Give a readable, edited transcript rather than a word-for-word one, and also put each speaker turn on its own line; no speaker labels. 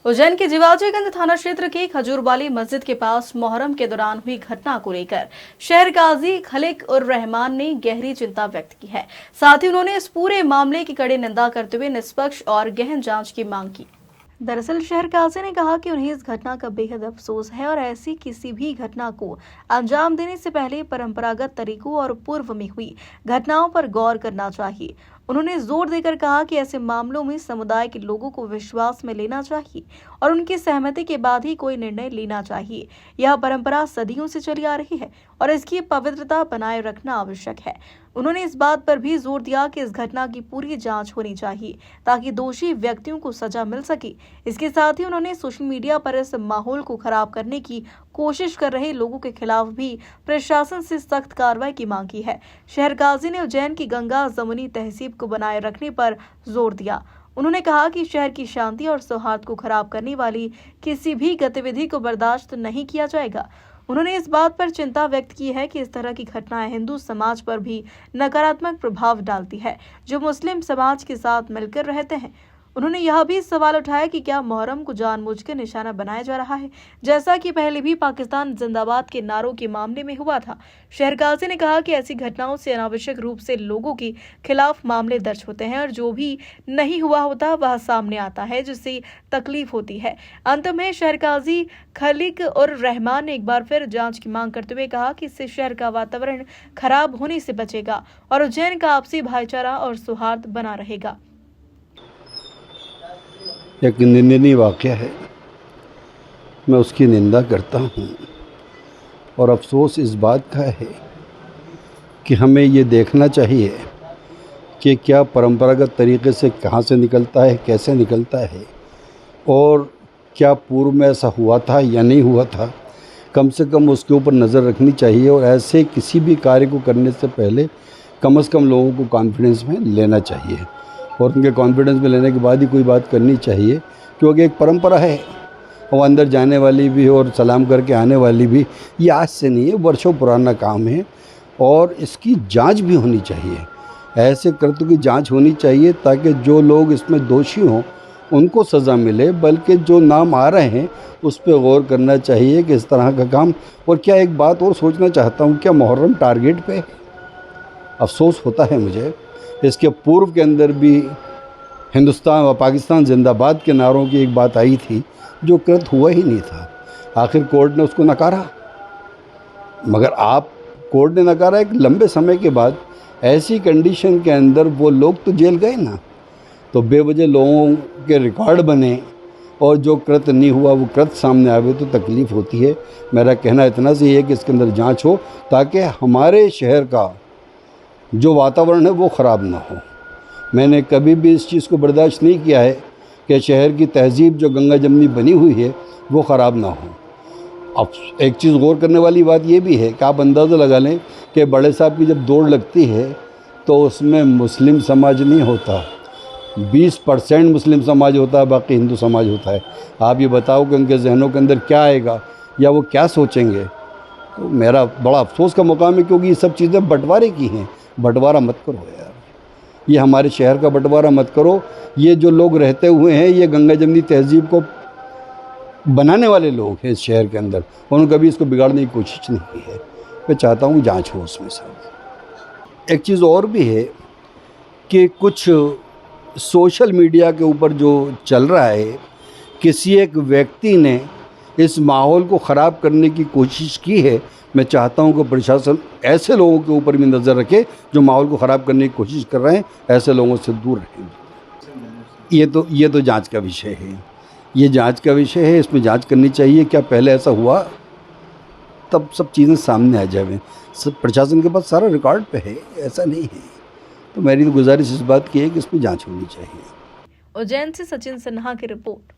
उज्जैन के जीवाजीगंज थाना क्षेत्र के खजूरबाली मस्जिद के पास मोहर्रम के दौरान हुई घटना को लेकर शहर काजी खलीक उर रहमान ने गहरी चिंता व्यक्त की है। साथ ही उन्होंने इस पूरे मामले की कड़ी निंदा करते हुए निष्पक्ष और गहन जांच की मांग की। दरअसल शहर काजी ने कहा कि उन्हें इस घटना का बेहद अफसोस है और ऐसी किसी भी घटना को अंजाम देने से पहले परंपरागत तरीकों और पूर्व में हुई घटनाओं पर गौर करना चाहिए। उन्होंने जोर देकर कहा कि ऐसे मामलों में समुदाय के लोगों को विश्वास में लेना चाहिए और उनकी सहमति के बाद ही कोई निर्णय लेना चाहिए। यह परंपरा सदियों से चली आ रही है और इसकी पवित्रता बनाए रखना आवश्यक है। उन्होंने इस बात पर भी जोर दिया कि इस घटना की पूरी जांच होनी चाहिए ताकि दोषी व्यक्तियों को सजा मिल सके। इसके साथ ही उन्होंने सोशल मीडिया पर इस माहौल को खराब करने की कोशिश कर रहे लोगों के खिलाफ भी प्रशासन से सख्त कार्रवाई की मांग की है। शहर काजी ने उज्जैन की गंगा जमुनी तहजीब को बनाए रखने पर जोर दिया। उन्होंने कहा कि शहर की शांति और सौहार्द को खराब करने वाली किसी भी गतिविधि को बर्दाश्त नहीं किया जाएगा। उन्होंने इस बात पर चिंता व्यक्त की है कि इस तरह की घटनाएं हिंदू समाज पर भी नकारात्मक प्रभाव डालती है, जो मुस्लिम समाज के साथ मिलकर रहते हैं। उन्होंने यह भी सवाल उठाया कि क्या मुहर्रम को जानबूझकर निशाना बनाया जा रहा है, जैसा कि पहले भी पाकिस्तान जिंदाबाद के नारों के मामले में हुआ था। शहर काजी ने कहा कि ऐसी घटनाओं से अनावश्यक रूप से लोगों के खिलाफ मामले दर्ज होते हैं और जो भी नहीं हुआ होता वह सामने आता है, जिससे तकलीफ होती है। अंत में शहर काजी खलीक उर रहमान ने एक बार फिर जांच की मांग करते हुए कहा कि इससे शहर का वातावरण खराब होने से बचेगा और उज्जैन का आपसी भाईचारा और सौहार्द बना रहेगा।
एक निंदनीय वाक़या है, मैं उसकी निंदा करता हूँ और अफसोस इस बात का है कि हमें ये देखना चाहिए कि क्या परंपरागत तरीके से कहाँ से निकलता है, कैसे निकलता है और क्या पूर्व में ऐसा हुआ था या नहीं हुआ था। कम से कम उसके ऊपर नज़र रखनी चाहिए और ऐसे किसी भी कार्य को करने से पहले कम से कम लोगों को कॉन्फिडेंस में लेना चाहिए और उनके कॉन्फिडेंस में लेने के बाद ही कोई बात करनी चाहिए, क्योंकि एक परंपरा है और अंदर जाने वाली भी और सलाम करके आने वाली भी, ये आज से नहीं है, वर्षों पुराना काम है और इसकी जांच भी होनी चाहिए। ऐसे कृत्यों की जांच होनी चाहिए ताकि जो लोग इसमें दोषी हों उनको सज़ा मिले, बल्कि जो नाम आ रहे हैं उस पर गौर करना चाहिए कि इस तरह का काम। और क्या एक बात और सोचना चाहता हूँ, क्या मुहर्रम टारगेट पे? अफसोस होता है मुझे, इसके पूर्व के अंदर भी हिंदुस्तान व पाकिस्तान जिंदाबाद के नारों की एक बात आई थी जो कृत हुआ ही नहीं था। आखिर कोर्ट ने उसको नकारा, मगर कोर्ट ने नकारा एक लंबे समय के बाद। ऐसी कंडीशन के अंदर वो लोग तो जेल गए ना, तो बेवजह लोगों के रिकॉर्ड बने और जो कृत नहीं हुआ वो कृत सामने आवे तो तकलीफ़ होती है। मेरा कहना इतना सी है कि इसके अंदर जांच हो ताकि हमारे शहर का जो वातावरण है वो ख़राब ना हो। मैंने कभी भी इस चीज़ को बर्दाश्त नहीं किया है कि शहर की तहजीब जो गंगा जमनी बनी हुई है वो ख़राब ना हो। अब एक चीज़ गौर करने वाली बात ये भी है कि आप अंदाज़ा लगा लें कि बड़े साहब की जब दौड़ लगती है तो उसमें मुस्लिम समाज नहीं होता, 20% मुस्लिम समाज होता है, बाकी हिंदू समाज होता है। आप ये बताओ कि उनके जहनों के अंदर क्या आएगा या वो क्या सोचेंगे। तो मेरा बड़ा अफसोस का मुकाम है, क्योंकि ये सब चीज़ें बंटवारे की हैं। बंटवारा मत करो यार, ये हमारे शहर का बंटवारा मत करो। ये जो लोग रहते हुए हैं ये गंगा जमनी तहजीब को बनाने वाले लोग हैं इस शहर के अंदर, उन्होंने कभी इसको बिगाड़ने की कोशिश नहीं की है। मैं चाहता हूँ जांच हो उसमें सब। एक चीज़ और भी है कि कुछ सोशल मीडिया के ऊपर जो चल रहा है, किसी एक व्यक्ति ने इस माहौल को ख़राब करने की कोशिश की है। मैं चाहता हूं कि प्रशासन ऐसे लोगों के ऊपर भी नज़र रखे जो माहौल को ख़राब करने की कोशिश कर रहे हैं, ऐसे लोगों से दूर रहें। ये तो जांच का विषय है, ये जांच का विषय है, इसमें जांच करनी चाहिए। क्या पहले ऐसा हुआ? तब सब चीज़ें सामने आ जाएं। सब प्रशासन के पास सारा रिकॉर्ड पे है, ऐसा नहीं है। तो मेरी तो गुजारिश इस बात की है कि इसमें जाँच होनी चाहिए।
उज्जैन से सचिन सिन्हा की रिपोर्ट।